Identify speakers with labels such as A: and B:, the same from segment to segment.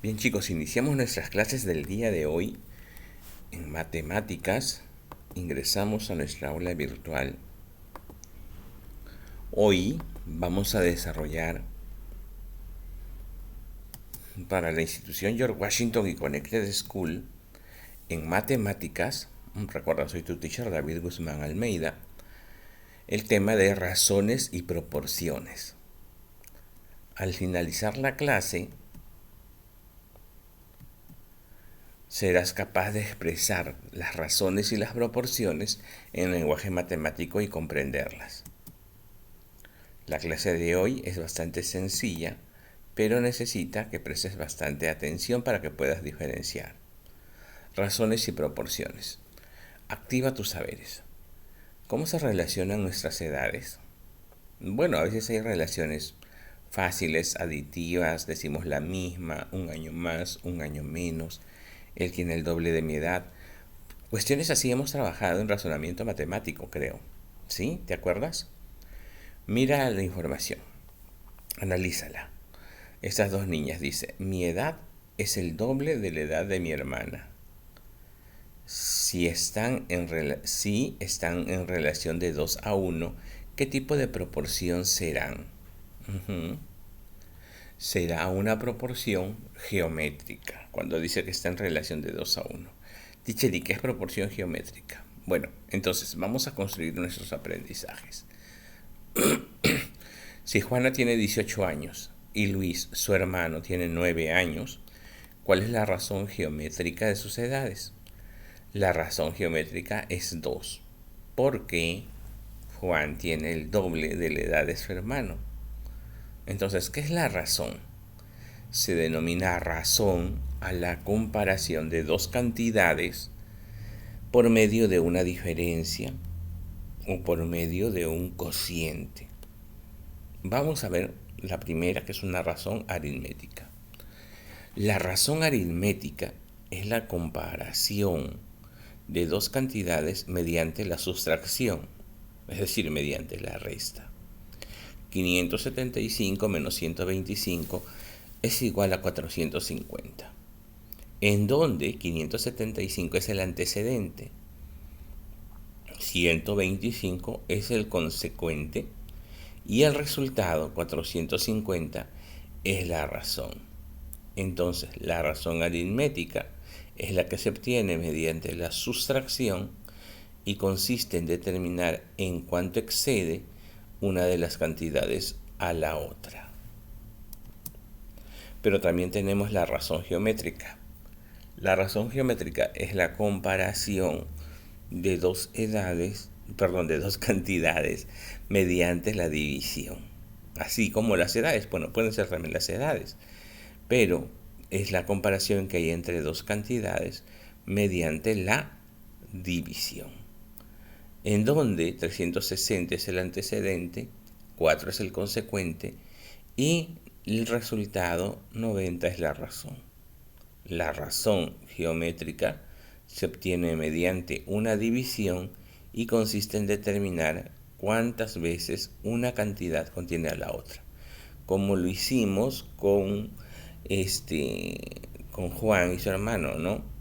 A: Bien chicos, iniciamos nuestras clases del día de hoy en matemáticas. Ingresamos a nuestra aula virtual. Hoy vamos a desarrollar para la institución George Washington y Connected School en matemáticas, recuerda soy tu teacher David Guzmán Almeida, el tema de razones y proporciones. Al finalizar la clase, serás capaz de expresar las razones y las proporciones en lenguaje matemático y comprenderlas. La clase de hoy es bastante sencilla, pero necesita que prestes bastante atención para que puedas diferenciar. Razones y proporciones. Activa tus saberes. ¿Cómo se relacionan nuestras edades? Bueno, a veces hay relaciones fáciles, aditivas, decimos la misma, un año más, un año menos, él tiene el doble de mi edad. Cuestiones así hemos trabajado en razonamiento matemático, creo. ¿Sí? ¿Te acuerdas? Mira la información, analízala. Estas dos niñas dice, mi edad es el doble de la edad de mi hermana. Si están en relación de 2 a 1, ¿qué tipo de proporción serán? Será una proporción geométrica, cuando dice que está en relación de 2 a 1. Teacher, ¿y qué es proporción geométrica? Bueno, entonces vamos a construir nuestros aprendizajes. Si Juana tiene 18 años y Luis, su hermano, tiene 9 años, ¿cuál es la razón geométrica de sus edades? La razón geométrica es 2, porque Juan tiene el doble de la edad de su hermano. Entonces, ¿qué es la razón? Se denomina razón a la comparación de dos cantidades por medio de una diferencia o por medio de un cociente. Vamos a ver la primera, que es una razón aritmética. La razón aritmética es la comparación de dos cantidades mediante la sustracción, es decir, mediante la resta. 575 menos 125 es igual a 450, en donde 575 es el antecedente, 125 es el consecuente y el resultado, 450, es la razón. Entonces, la razón aritmética es la que se obtiene mediante la sustracción y consiste en determinar en cuánto excede una de las cantidades a la otra. Pero también tenemos la razón geométrica. La razón geométrica es la comparación de dos cantidades mediante la división. Así como las edades, bueno, pueden ser también las edades, pero es la comparación que hay entre dos cantidades mediante la división, en donde 360 es el antecedente, 4 es el consecuente y el resultado 90 es la razón. La razón geométrica se obtiene mediante una división y consiste en determinar cuántas veces una cantidad contiene a la otra, como lo hicimos con Juan y su hermano, ¿no?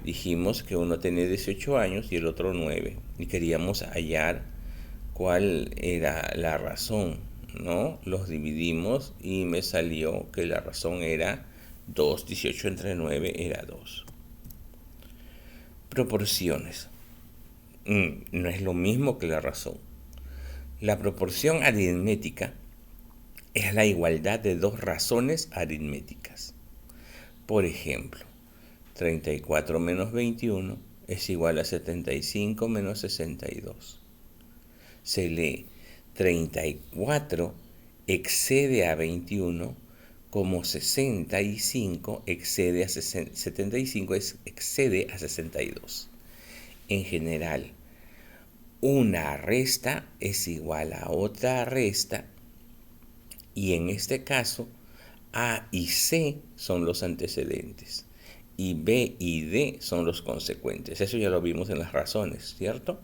A: Dijimos que uno tenía 18 años y el otro 9 y queríamos hallar cuál era la razón, ¿no? Los dividimos y me salió que la razón era 2, 18 entre 9 era 2. Proporciones. No es lo mismo que la razón. La proporción aritmética es la igualdad de dos razones aritméticas. Por ejemplo, 34 menos 21 es igual a 75 menos 62. Se lee 34 excede a 21 como 65 excede a 75 excede a 62. En general, una resta es igual a otra resta y en este caso A y C son los antecedentes y B y D son los consecuentes. Eso ya lo vimos en las razones, ¿cierto?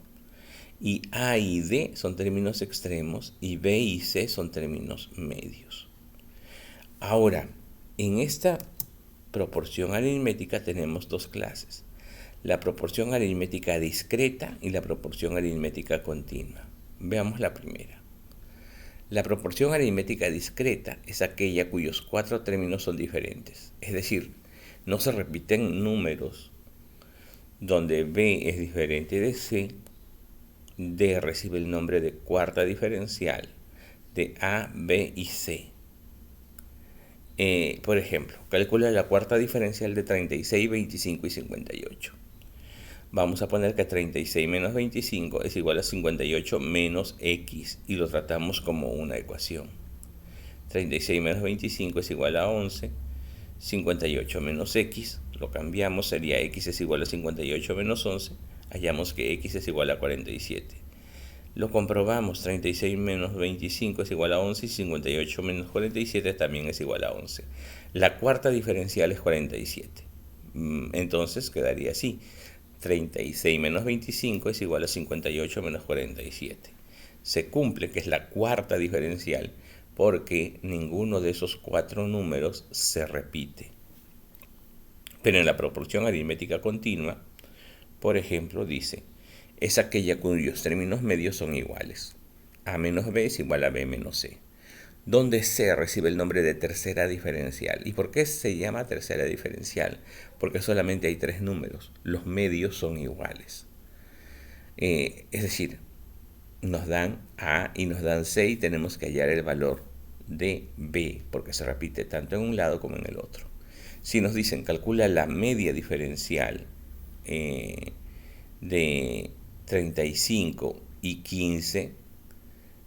A: Y A y D son términos extremos y B y C son términos medios. Ahora, en esta proporción aritmética tenemos dos clases: la proporción aritmética discreta y la proporción aritmética continua. Veamos la primera. La proporción aritmética discreta es aquella cuyos cuatro términos son diferentes, es decir, no se repiten números, donde B es diferente de C, D recibe el nombre de cuarta diferencial de A, B y C. Por ejemplo, calcula la cuarta diferencial de 36, 25 y 58. Vamos a poner que 36 menos 25 es igual a 58 menos X y lo tratamos como una ecuación. 36 menos 25 es igual a 11. 58 menos X, lo cambiamos, sería X es igual a 58 menos 11. Hallamos que X es igual a 47. Lo comprobamos, 36 menos 25 es igual a 11 y 58 menos 47 también es igual a 11. La cuarta diferencial es 47. Entonces quedaría así: 36 menos 25 es igual a 58 menos 47. Se cumple que es la cuarta diferencial porque ninguno de esos cuatro números se repite. Pero en la proporción aritmética continua, por ejemplo, dice, es aquella cuyos términos medios son iguales. A menos B es igual a B menos C, donde C recibe el nombre de tercera diferencial. ¿Y por qué se llama tercera diferencial? Porque solamente hay tres números, los medios son iguales. Es decir, nos dan A y nos dan C y tenemos que hallar el valor de B, porque se repite tanto en un lado como en el otro. Si nos dicen calcula la media diferencial de 35 y 15,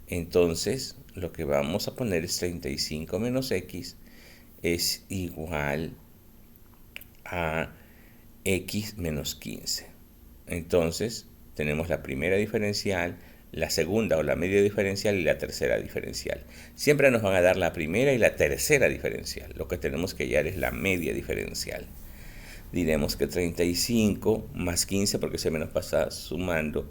A: entonces lo que vamos a poner es 35 menos X es igual a X menos 15. Entonces tenemos la primera diferencial, la segunda o la media diferencial y la tercera diferencial. Siempre nos van a dar la primera y la tercera diferencial. Lo que tenemos que hallar es la media diferencial. Diremos que 35 más 15, porque se me nos pasa sumando,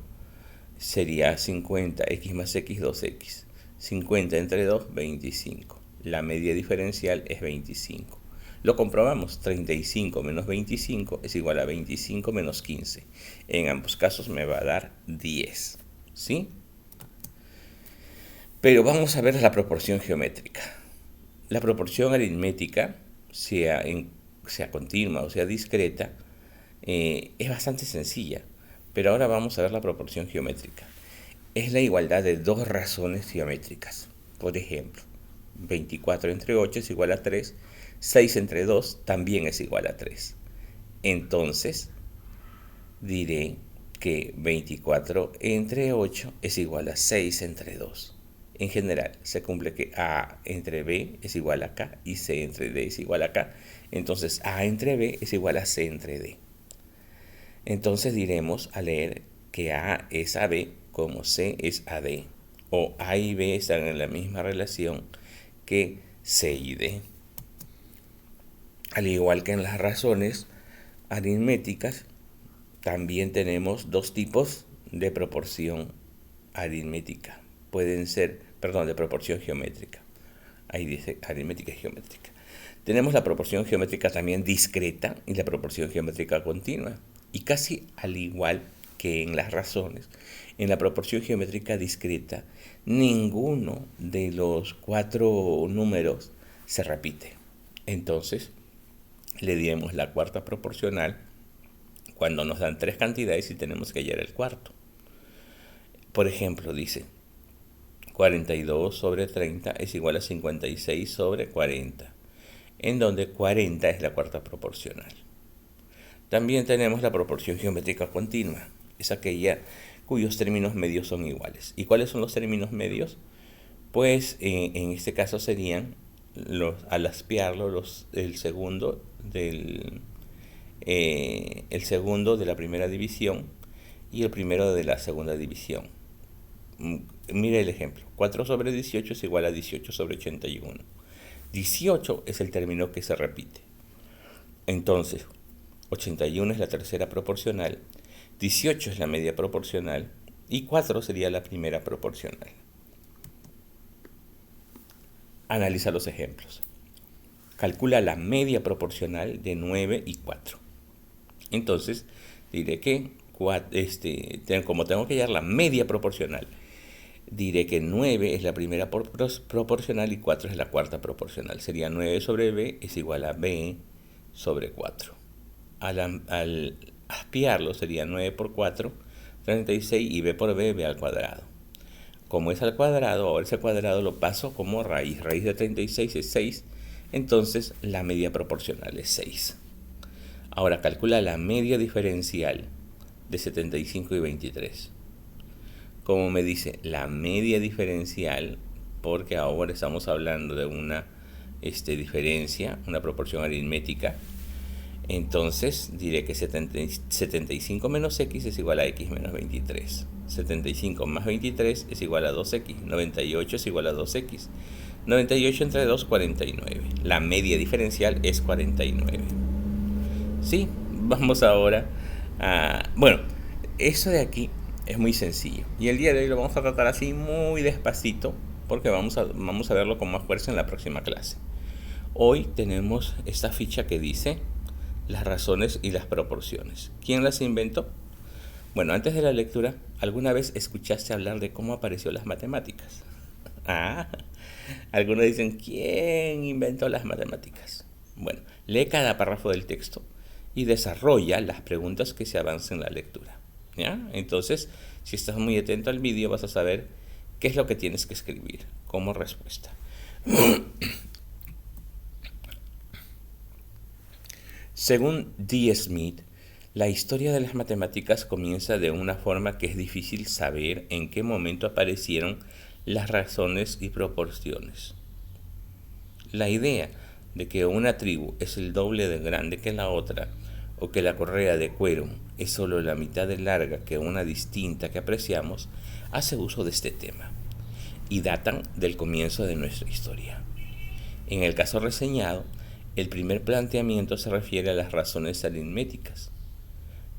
A: sería 50, x más x, 2x. 50 entre 2, 25. La media diferencial es 25. Lo comprobamos, 35 menos 25 es igual a 25 menos 15. En ambos casos me va a dar 10. ¿Sí? Pero vamos a ver la proporción geométrica. La proporción aritmética, sea continua o sea discreta, es bastante sencilla. Pero ahora vamos a ver la proporción geométrica. Es la igualdad de dos razones geométricas. Por ejemplo, 24 entre 8 es igual a 3. 6 entre 2 también es igual a 3. Entonces, diré que 24 entre 8 es igual a 6 entre 2. En general, se cumple que A entre B es igual a K y C entre D es igual a K. Entonces, A entre B es igual a C entre D. Entonces diremos al leer que A es a B como C es a D. O A y B están en la misma relación que C y D. Al igual que en las razones aritméticas, también tenemos dos tipos de proporción aritmética. Pueden ser, de proporción geométrica. Ahí dice aritmética y geométrica. Tenemos la proporción geométrica también discreta y la proporción geométrica continua. Y casi al igual que en las razones, en la proporción geométrica discreta, ninguno de los cuatro números se repite. Entonces, le diremos la cuarta proporcional cuando nos dan tres cantidades y tenemos que hallar el cuarto. Por ejemplo, dice 42 sobre 30 es igual a 56 sobre 40, en donde 40 es la cuarta proporcional. También tenemos la proporción geométrica continua, es aquella cuyos términos medios son iguales. ¿Y cuáles son los términos medios? Pues en este caso serían, al aspiarlo, el segundo de la primera división y el primero de la segunda división. Mire el ejemplo. 4 sobre 18 es igual a 18 sobre 81. 18 es el término que se repite. Entonces, 81 es la tercera proporcional, 18 es la media proporcional y 4 sería la primera proporcional. Analiza los ejemplos. calcula la media proporcional de 9 y 4. Entonces, diré que, como tengo que hallar la media proporcional, diré que 9 es la primera proporcional y 4 es la cuarta proporcional. Sería 9 sobre b es igual a b sobre 4. Al aspiarlo sería 9 por 4, 36, y b por b al cuadrado. Como es al cuadrado, ahora ese cuadrado lo paso como raíz. Raíz de 36 es 6, entonces la media proporcional es 6. Ahora calcula la media diferencial de 75 y 23. Como me dice la media diferencial, porque ahora estamos hablando de una diferencia, una proporción aritmética, entonces diré que 75 menos x es igual a x menos 23. 75 más 23 es igual a 2x. 98 es igual a 2x. 98 entre 2, 49. La media diferencial es 49. Sí, vamos ahora a... Bueno, eso de aquí es muy sencillo. Y el día de hoy lo vamos a tratar así muy despacito, porque vamos a verlo con más fuerza en la próxima clase. Hoy tenemos esta ficha que dice las razones y las proporciones. ¿Quién las inventó? Bueno, antes de la lectura, ¿alguna vez escuchaste hablar de cómo apareció las matemáticas? Ah, algunos dicen, ¿quién inventó las matemáticas? Bueno, lee cada párrafo del texto y desarrolla las preguntas que se avancen en la lectura. ¿Ya? Entonces, si estás muy atento al vídeo, vas a saber qué es lo que tienes que escribir como respuesta. Según D. Smith, la historia de las matemáticas comienza de una forma que es difícil saber en qué momento aparecieron las razones y proporciones. La idea de que una tribu es el doble de grande que la otra, o que la correa de cuero es solo la mitad de larga que una distinta que apreciamos, hace uso de este tema y datan del comienzo de nuestra historia. En el caso reseñado, el primer planteamiento se refiere a las razones aritméticas,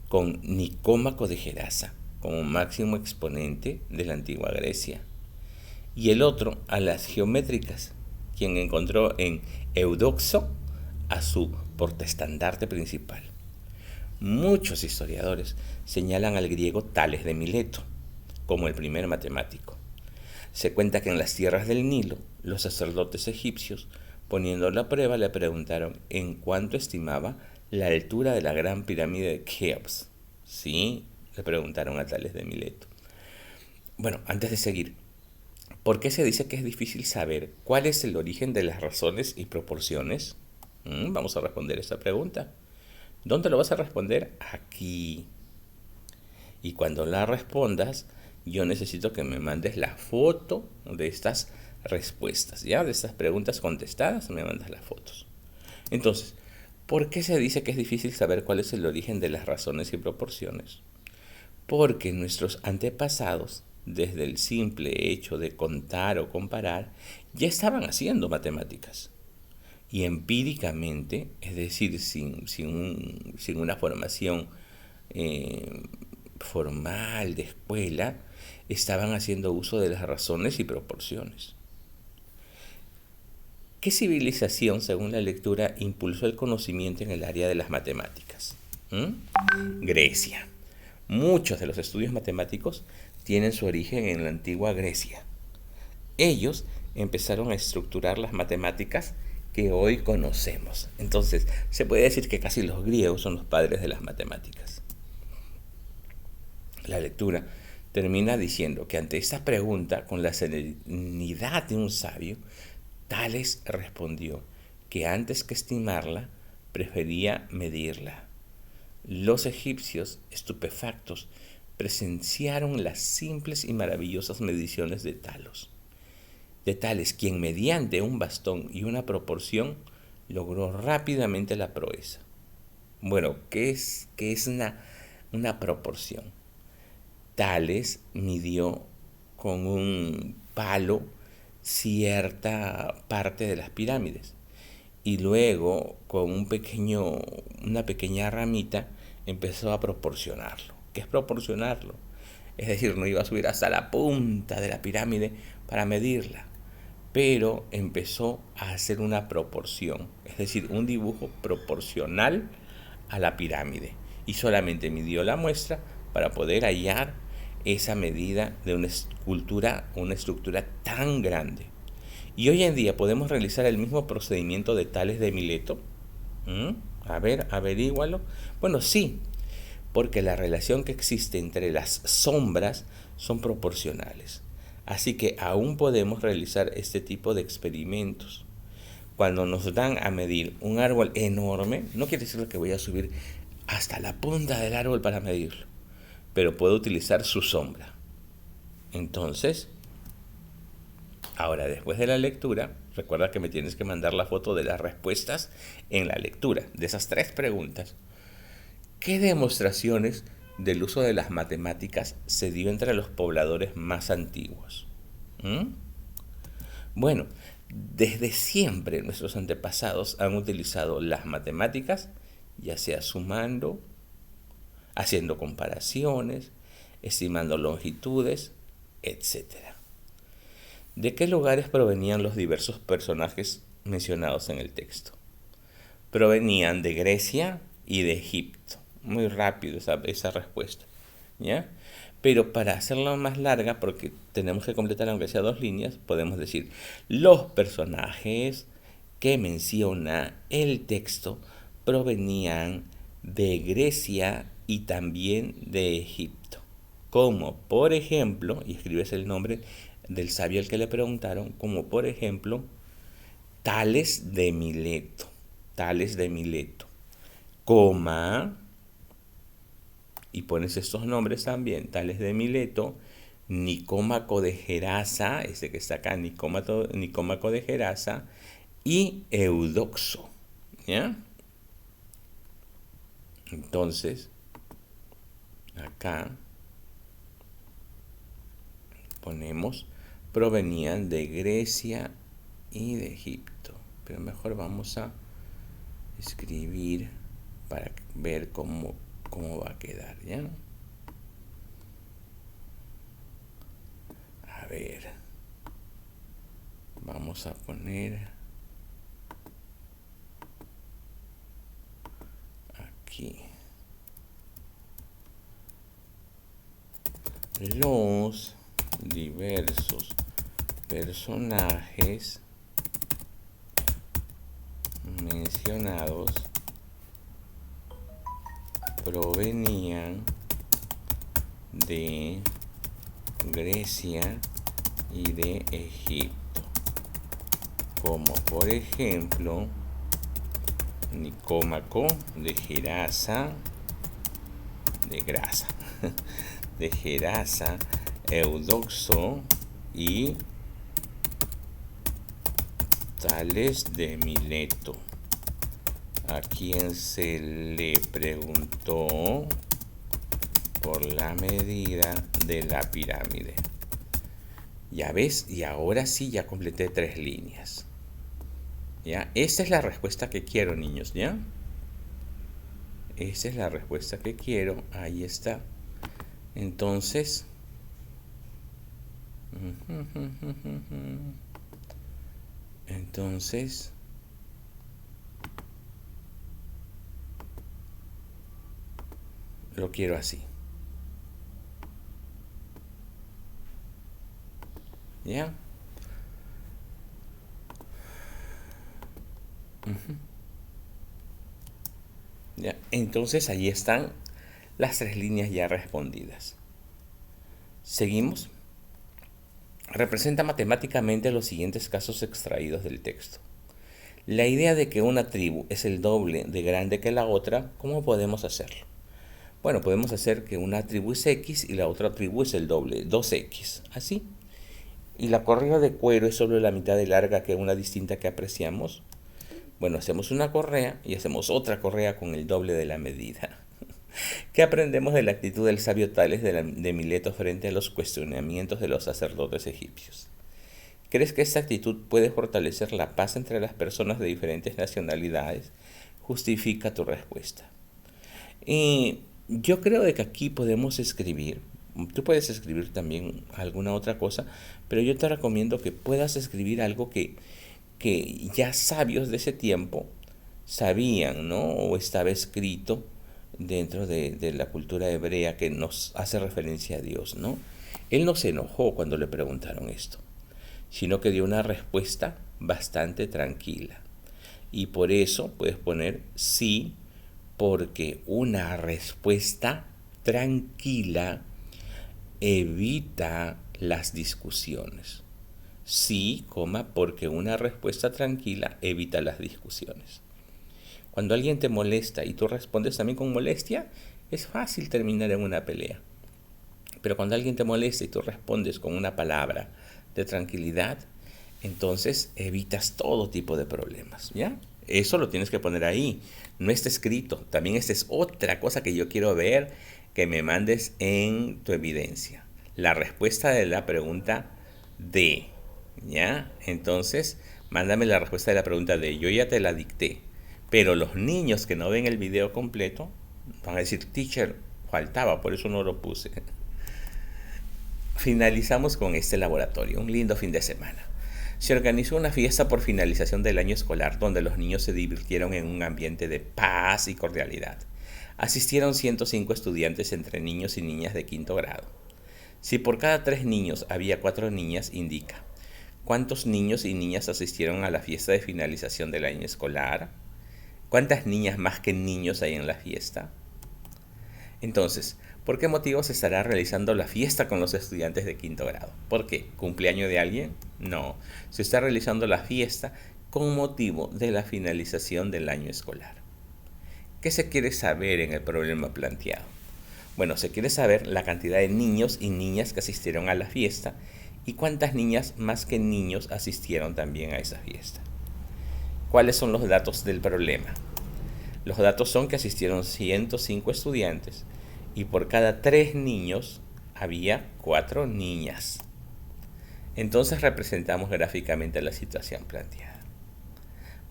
A: con Nicómaco de Gerasa como máximo exponente de la antigua Grecia, y el otro a las geométricas, quien encontró en Eudoxo a su portaestandarte principal. Muchos historiadores señalan al griego Tales de Mileto como el primer matemático. Se cuenta que en las tierras del Nilo, los sacerdotes egipcios, poniéndolo a prueba, le preguntaron en cuánto estimaba la altura de la gran pirámide de Keops. Sí, le preguntaron a Tales de Mileto. Bueno, antes de seguir, ¿por qué se dice que es difícil saber cuál es el origen de las razones y proporciones? Vamos a responder esta pregunta. ¿Dónde lo vas a responder? Aquí. Y cuando la respondas, yo necesito que me mandes la foto de estas respuestas, ¿ya? De estas preguntas contestadas, me mandas las fotos. Entonces, ¿por qué se dice que es difícil saber cuál es el origen de las razones y proporciones? Porque nuestros antepasados, desde el simple hecho de contar o comparar, ya estaban haciendo matemáticas. Y empíricamente, es decir, sin una formación formal de escuela, estaban haciendo uso de las razones y proporciones. ¿Qué civilización, según la lectura, impulsó el conocimiento en el área de las matemáticas? Grecia. Muchos de los estudios matemáticos tienen su origen en la antigua Grecia. Ellos empezaron a estructurar las matemáticas que hoy conocemos. Entonces, se puede decir que casi los griegos son los padres de las matemáticas. La lectura termina diciendo que ante esta pregunta, con la serenidad de un sabio, Tales respondió que antes que estimarla, prefería medirla. Los egipcios, estupefactos, presenciaron las simples y maravillosas mediciones de Tales, quien mediante un bastón y una proporción logró rápidamente la proeza. Bueno, ¿qué es una proporción? Tales midió con un palo cierta parte de las pirámides y luego con una pequeña ramita empezó a proporcionarlo. ¿Qué es proporcionarlo? Es decir, no iba a subir hasta la punta de la pirámide para medirla, pero empezó a hacer una proporción, es decir, un dibujo proporcional a la pirámide, y solamente midió la muestra para poder hallar esa medida de una estructura tan grande. Y hoy en día podemos realizar el mismo procedimiento de Tales de Mileto. ¿Mm? A ver, averígualo. Bueno, sí, porque la relación que existe entre las sombras son proporcionales. Así que aún podemos realizar este tipo de experimentos. Cuando nos dan a medir un árbol enorme, no quiere decir que voy a subir hasta la punta del árbol para medirlo, pero puedo utilizar su sombra. Entonces, ahora después de la lectura, recuerda que me tienes que mandar la foto de las respuestas en la lectura de esas 3 preguntas. ¿Qué demostraciones del uso de las matemáticas se dio entre los pobladores más antiguos? ¿Mm? Bueno, desde siempre nuestros antepasados han utilizado las matemáticas, ya sea sumando, haciendo comparaciones, estimando longitudes, etcétera. ¿De qué lugares provenían los diversos personajes mencionados en el texto? Provenían de Grecia y de Egipto. Muy rápido esa respuesta, ¿ya? Pero para hacerla más larga, porque tenemos que completar aunque sea 2 líneas, podemos decir, los personajes que menciona el texto provenían de Grecia y también de Egipto. Como por ejemplo, y escribes el nombre del sabio al que le preguntaron, como por ejemplo, Tales de Mileto. Tales de Mileto, coma, y pones estos nombres también, Tales de Mileto, Nicómaco de Gerasa, este que está acá, Nicómaco de Gerasa, y Eudoxo, ¿ya? Entonces, acá ponemos, provenían de Grecia y de Egipto, pero mejor vamos a escribir para ver cómo va a quedar, ¿ya? A ver, vamos a poner aquí los diversos personajes mencionados provenían de Grecia y de Egipto, como por ejemplo Nicómaco de Gerasa, de Gerasa, Eudoxo y Tales de Mileto, a quien se le preguntó por la medida de la pirámide. Ya ves, y ahora sí ya completé 3 líneas. ¿Ya? Esta es la respuesta que quiero, niños, ¿ya? Esta es la respuesta que quiero, ahí está. Entonces, lo quiero así. ¿Ya? ¿Ya? Entonces ahí están las 3 líneas ya respondidas. Seguimos. Representa matemáticamente los siguientes casos extraídos del texto. La idea de que una tribu es el doble de grande que la otra, ¿cómo podemos hacerlo? Bueno, podemos hacer que una tribu es X y la otra tribu es el doble, 2X, así. Y la correa de cuero es solo la mitad de larga que una distinta que apreciamos. Bueno, hacemos una correa y hacemos otra correa con el doble de la medida. ¿Qué aprendemos de la actitud del sabio Tales de Mileto frente a los cuestionamientos de los sacerdotes egipcios? ¿Crees que esta actitud puede fortalecer la paz entre las personas de diferentes nacionalidades? Justifica tu respuesta. Y yo creo que aquí podemos escribir, Tú puedes escribir también alguna otra cosa, pero yo te recomiendo que puedas escribir algo que ya sabios de ese tiempo sabían, ¿no? O estaba escrito dentro de la cultura hebrea que nos hace referencia a Dios, ¿no? Él no se enojó cuando le preguntaron esto, sino que dio una respuesta bastante tranquila. Y por eso puedes poner sí, porque una respuesta tranquila evita las discusiones. Sí, porque una respuesta tranquila evita las discusiones. Cuando alguien te molesta y tú respondes también con molestia, es fácil terminar en una pelea. Pero cuando alguien te molesta y tú respondes con una palabra de tranquilidad, entonces evitas todo tipo de problemas, ¿ya? Eso lo tienes que poner ahí. No está escrito. También esta es otra cosa que yo quiero ver que me mandes en tu evidencia. La respuesta de la pregunta D, ¿ya? Entonces, mándame la respuesta de la pregunta D. Yo ya te la dicté. Pero los niños que no ven el video completo van a decir, teacher, faltaba, por eso no lo puse. Finalizamos con este laboratorio, un lindo fin de semana. Se organizó una fiesta por finalización del año escolar donde los niños se divirtieron en un ambiente de paz y cordialidad. Asistieron 105 estudiantes entre niños y niñas de quinto grado. Si por cada 3 niños había 4 niñas, indica cuántos niños y niñas asistieron a la fiesta de finalización del año escolar, cuántas niñas más que niños hay en la fiesta. Entonces, ¿por qué motivo se estará realizando la fiesta con los estudiantes de quinto grado? ¿Por qué? ¿Cumpleaños de alguien? No, se está realizando la fiesta con motivo de la finalización del año escolar. ¿Qué se quiere saber en el problema planteado? Bueno, se quiere saber la cantidad de niños y niñas que asistieron a la fiesta y cuántas niñas más que niños asistieron también a esa fiesta. ¿Cuáles son los datos del problema? Los datos son que asistieron 105 estudiantes y por cada 3 niños había 4 niñas. Entonces representamos gráficamente la situación planteada.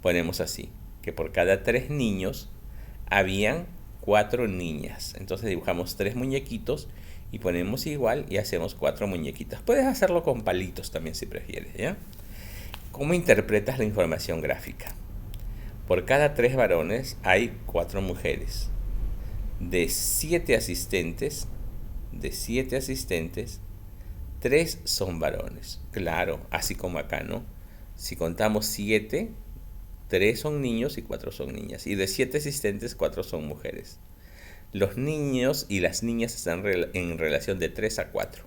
A: Ponemos así, que por cada 3 niños habían 4 niñas. Entonces dibujamos 3 muñequitos y ponemos igual y hacemos 4 muñequitas. Puedes hacerlo con palitos también si prefieres, ¿ya? ¿Cómo interpretas la información gráfica? Por cada 3 varones hay 4 mujeres. De 7 asistentes, 3 son varones. Claro, así como acá, ¿no? Si contamos 7, 3 son niños y 4 son niñas. Y de 7 asistentes, 4 son mujeres. Los niños y las niñas están en relación de 3 a 4.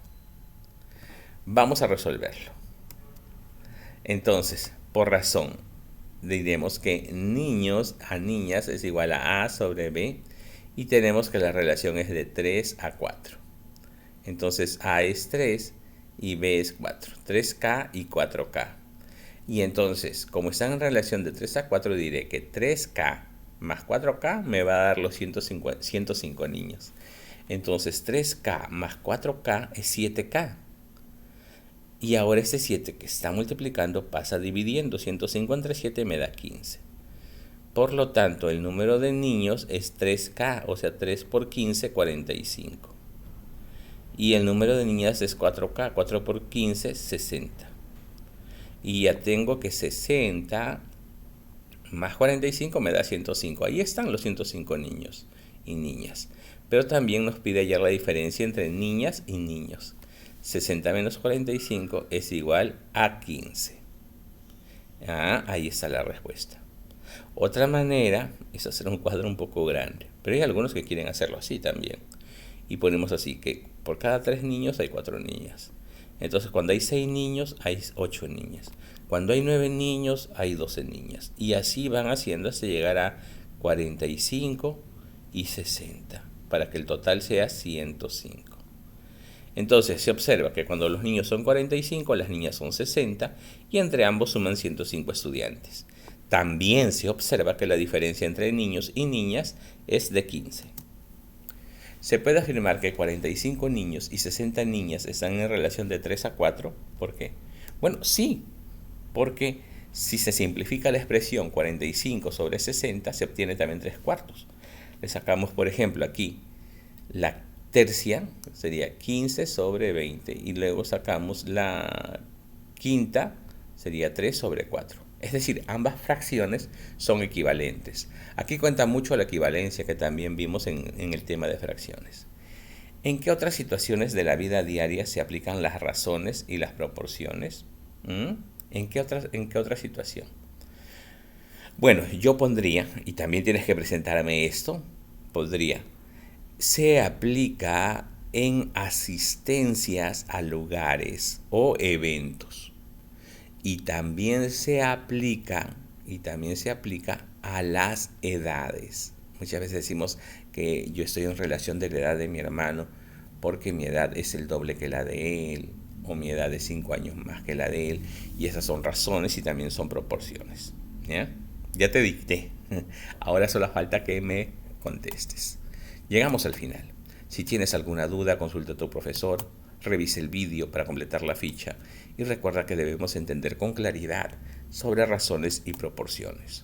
A: Vamos a resolverlo. Entonces, por razón, diremos que niños a niñas es igual a sobre B y tenemos que la relación es de 3 a 4. Entonces A es 3 y B es 4. 3K y 4K. Y entonces, como están en relación de 3 a 4, diré que 3K más 4K me va a dar los 105 niños. Entonces 3K más 4K es 7K. Y ahora este 7 que está multiplicando pasa dividiendo. 105 entre 7 me da 15. Por lo tanto, el número de niños es 3K, o sea, 3 por 15, 45. Y el número de niñas es 4K, 4 por 15, 60. Y ya tengo que 60 más 45 me da 105. Ahí están los 105 niños y niñas. Pero también nos pide hallar la diferencia entre niñas y niños. 60 menos 45 es igual a 15. Ahí está la respuesta. Otra manera es hacer un cuadro un poco grande, pero hay algunos que quieren hacerlo así también. Y ponemos así, que por cada 3 niños hay 4 niñas. Entonces cuando hay 6 niños hay 8 niñas. Cuando hay 9 niños hay 12 niñas. Y así van haciendo hasta llegar a 45 y 60, para que el total sea 105. Entonces se observa que cuando los niños son 45, las niñas son 60 y entre ambos suman 105 estudiantes. También se observa que la diferencia entre niños y niñas es de 15. Se puede afirmar que 45 niños y 60 niñas están en relación de 3 a 4. ¿Por qué? Bueno, sí, porque si se simplifica la expresión 45 sobre 60, se obtiene también 3 cuartos. Le sacamos, por ejemplo, aquí la tercia, sería 15 sobre 20. Y luego sacamos la quinta, sería 3 sobre 4. Es decir, ambas fracciones son equivalentes. Aquí cuenta mucho la equivalencia que también vimos en el tema de fracciones. ¿En qué otras situaciones de la vida diaria se aplican las razones y las proporciones? ¿Mm? En qué otra situación? Bueno, yo pondría, y también tienes que presentarme esto, pondría, se aplica en asistencias a lugares o eventos. Y también se aplica, a las edades. Muchas veces decimos que yo estoy en relación de la edad de mi hermano porque mi edad es el doble que la de él, o mi edad es 5 años más que la de él, y esas son razones y también son proporciones. ¿Ya? Ya te dicté. Ahora solo falta que me contestes. Llegamos al final. Si tienes alguna duda, consulta a tu profesor, revise el vídeo para completar la ficha y recuerda que debemos entender con claridad sobre razones y proporciones.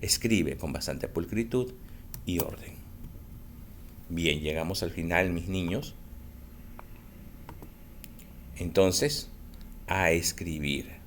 A: Escribe con bastante pulcritud y orden. Bien, llegamos al final, mis niños. Entonces, a escribir.